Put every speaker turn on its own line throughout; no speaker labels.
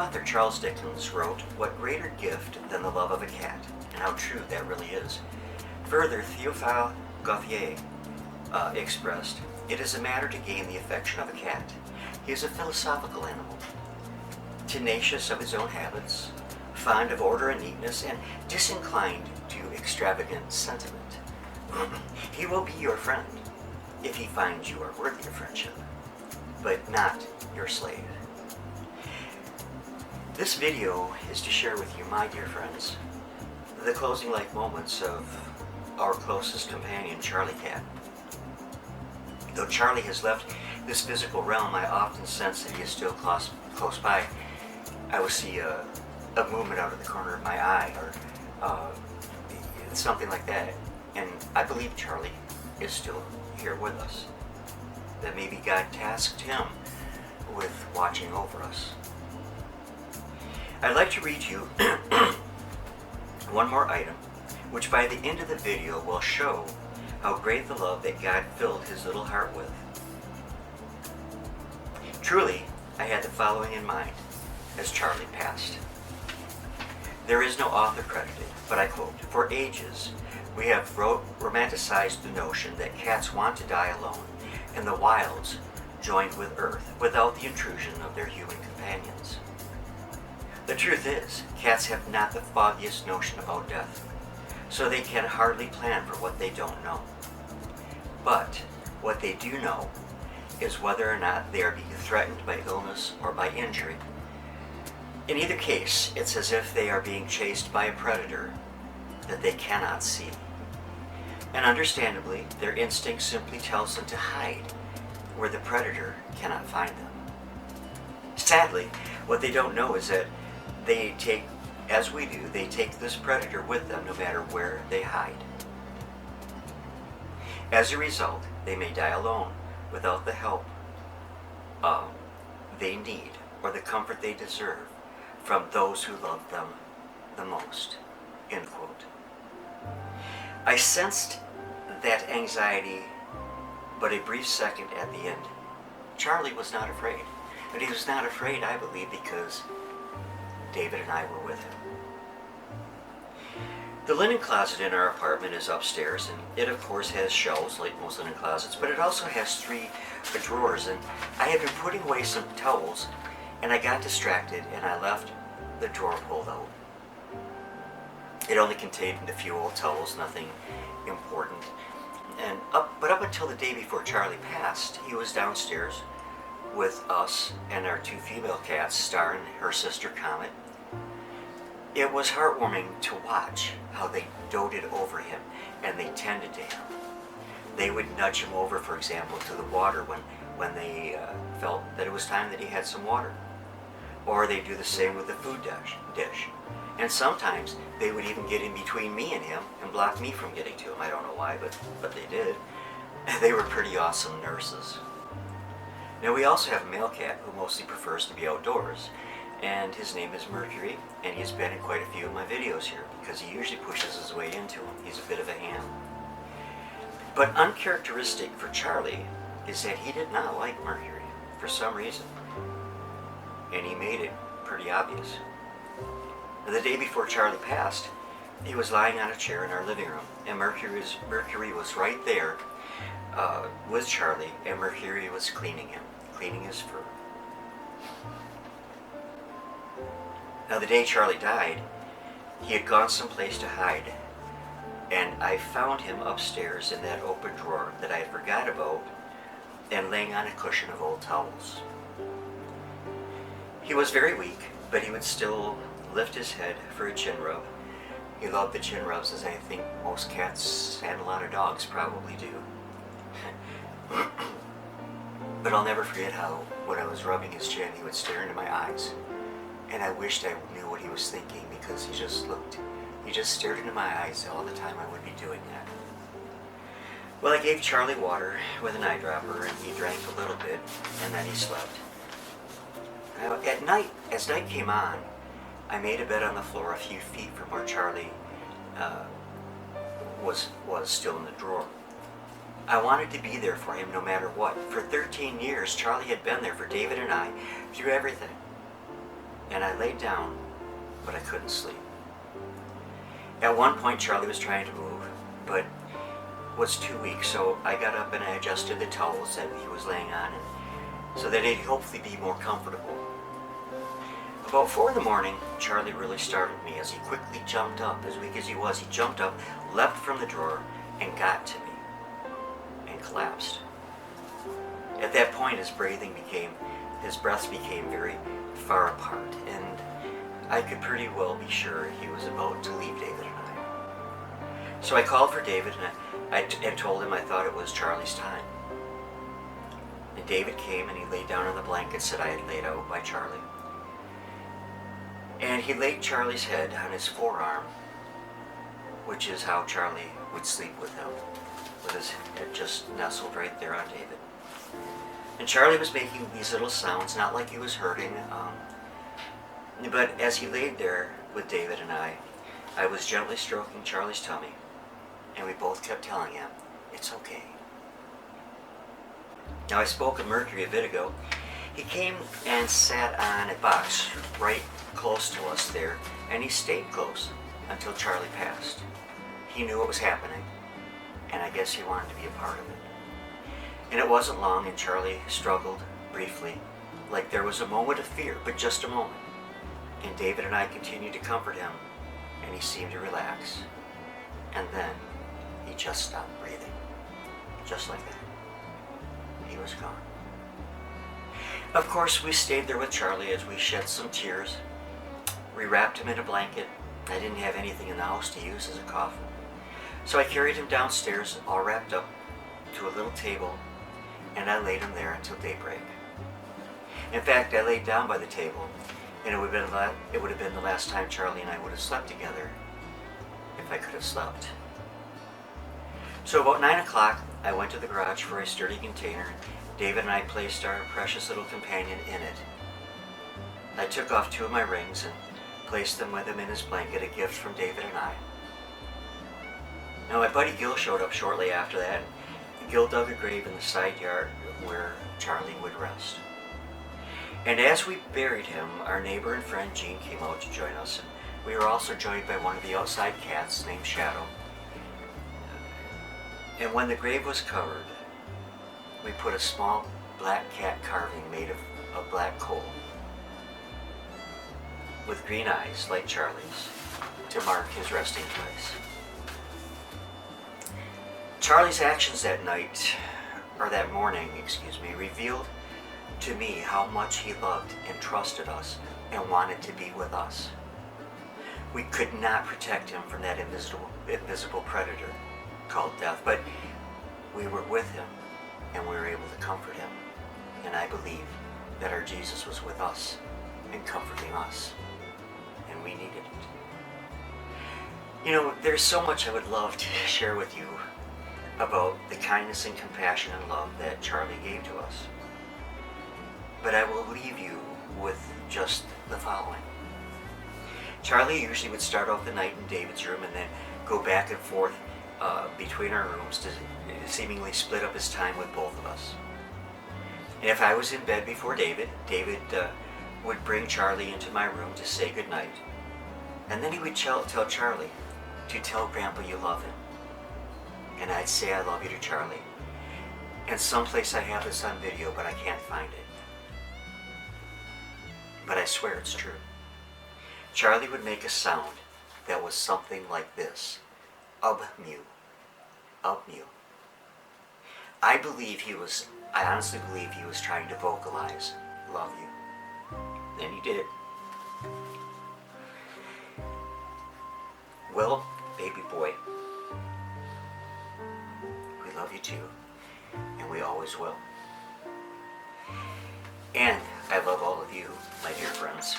author Charles Dickens wrote, "What greater gift than the love of a cat?" And how true that really is. Further, Théophile Gautier expressed, "It is a matter to gain the affection of a cat. He is a philosophical animal, tenacious of his own habits, fond of order and neatness, and disinclined to extravagant sentiment. He will be your friend if he finds you are worthy of friendship, but not your slave." This video is to share with you, my dear friends, the closing life moments of our closest companion, Charlie Cat. Though Charlie has left this physical realm, I often sense that he is still close by. I will see a movement out of the corner of my eye, or something like that, and I believe Charlie is still here with us. That maybe God tasked him with watching over us. I'd like to read you one more item, which by the end of the video will show how great the love that God filled his little heart with. Truly, I had the following in mind as Charlie passed. There is no author credited, but I quote, "For ages, we have romanticized the notion that cats want to die alone, and the wilds joined with Earth without the intrusion of their human companions. The truth is, cats have not the foggiest notion about death, so they can hardly plan for what they don't know. But what they do know is whether or not they are being threatened by illness or by injury. In either case, it's as if they are being chased by a predator that they cannot see. And understandably, their instinct simply tells them to hide where the predator cannot find them. Sadly, what they don't know is that they take, as we do, they take this predator with them no matter where they hide. As a result, they may die alone without the help they need or the comfort they deserve from those who love them the most." End quote. I sensed that anxiety, but a brief second at the end. Charlie was not afraid. And he was not afraid, I believe, because David and I were with him. The linen closet in our apartment is upstairs, and it of course has shelves like most linen closets, but it also has 3 drawers, and I had been putting away some towels, and I got distracted and I left the drawer pulled out. It only contained a few old towels, nothing important. But up until the day before Charlie passed, he was downstairs with us and our 2 female cats, Star and her sister Comet. It was heartwarming to watch how they doted over him and they tended to him. They would nudge him over, for example, to the water when they felt that it was time that he had some water. Or they'd do the same with the food dish. And sometimes they would even get in between me and him and block me from getting to him. I don't know why, but they did. They were pretty awesome nurses. Now we also have a male cat who mostly prefers to be outdoors, and his name is Mercury, and he's been in quite a few of my videos here because he usually pushes his way into them. He's a bit of a ham. But uncharacteristic for Charlie is that he did not like Mercury for some reason, and he made it pretty obvious. The day before Charlie passed, he was lying on a chair in our living room, and Mercury was right there with Charlie, and Mercury was cleaning his fur. Now the day Charlie died, he had gone someplace to hide, and I found him upstairs in that open drawer that I had forgot about and laying on a cushion of old towels. He was very weak, but he would still lift his head for a chin rub. He loved the chin rubs, as I think most cats and a lot of dogs probably do. But I'll never forget how, when I was rubbing his chin, he would stare into my eyes. And I wished I knew what he was thinking, because he just stared into my eyes all the time I would be doing that. Well, I gave Charlie water with an eyedropper, and he drank a little bit, and then he slept. Now, at night, as night came on, I made a bed on the floor a few feet from where Charlie was still in the drawer. I wanted to be there for him no matter what. For 13 years, Charlie had been there for David and I through everything. And and I laid down, but I couldn't sleep. At one point, Charlie was trying to move, but was too weak, so I got up and I adjusted the towels that he was laying on, so that he'd hopefully be more comfortable. About 4 in the morning, Charlie really startled me as he quickly jumped up. As weak as he was, he jumped up, leapt from the drawer, and got to me, and collapsed. At that point, his breaths became very far apart, and I could pretty well be sure he was about to leave David and I. So I called for David, and told him I thought it was Charlie's time. And David came and he laid down on the blankets that I had laid out by Charlie. And he laid Charlie's head on his forearm, which is how Charlie would sleep with him, with his head just nestled right there on David. And Charlie was making these little sounds, not like he was hurting, but as he laid there with David and I was gently stroking Charlie's tummy, and we both kept telling him, "It's okay." Now, I spoke of Mercury a bit ago. He came and sat on a box right close to us there, and he stayed close until Charlie passed. He knew what was happening, and I guess he wanted to be a part of it. And it wasn't long, and Charlie struggled briefly, like there was a moment of fear, but just a moment. And David and I continued to comfort him, and he seemed to relax. And then he just stopped breathing, just like that. He was gone. Of course, we stayed there with Charlie as we shed some tears. We wrapped him in a blanket. I didn't have anything in the house to use as a coffin. So I carried him downstairs, all wrapped up, to a little table, and I laid him there until daybreak. In fact, I laid down by the table, and it would have been the last time Charlie and I would have slept together, if I could have slept. So about 9 o'clock, I went to the garage for a sturdy container. David and I placed our precious little companion in it. I took off 2 of my rings and placed them with him in his blanket, a gift from David and I. Now, my buddy Gil showed up shortly after that. Gil dug a grave in the side yard where Charlie would rest. And as we buried him, our neighbor and friend Jean came out to join us. And we were also joined by one of the outside cats named Shadow. And when the grave was covered, we put a small black cat carving made of black coal with green eyes like Charlie's to mark his resting place. Charlie's actions that morning, revealed to me how much he loved and trusted us and wanted to be with us. We could not protect him from that invisible predator called death, but we were with him and we were able to comfort him. And I believe that our Jesus was with us and comforting us, and we needed it. You know, there's so much I would love to share with you about the kindness and compassion and love that Charlie gave to us. But I will leave you with just the following. Charlie usually would start off the night in David's room and then go back and forth between our rooms to seemingly split up his time with both of us. And if I was in bed before David would bring Charlie into my room to say goodnight. And then he would tell Charlie to tell Grandpa you love him. And I'd say I love you to Charlie. And someplace I have this on video, but I can't find it. But I swear it's true. Charlie would make a sound that was something like this. Ub-mew. Ub-mew. I honestly believe he was trying to vocalize, love you. And he did. Well, baby boy, we love you too, and we always will. And I love all of you, my dear friends.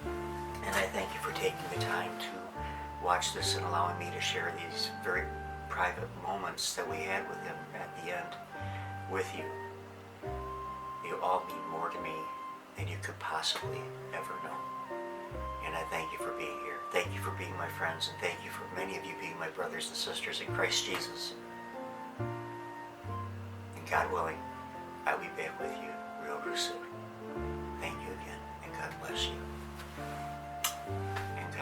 And I thank you for taking the time to watch this and allowing me to share these very private moments that we had with him at the end with you. You all mean more to me than you could possibly ever know. And I thank you for being here. Thank you for being my friends, and thank you for many of you being my brothers and sisters in Christ Jesus. And God willing, I'll be back with you real soon. Thank you again, and God bless you.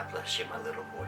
God bless you, my little boy.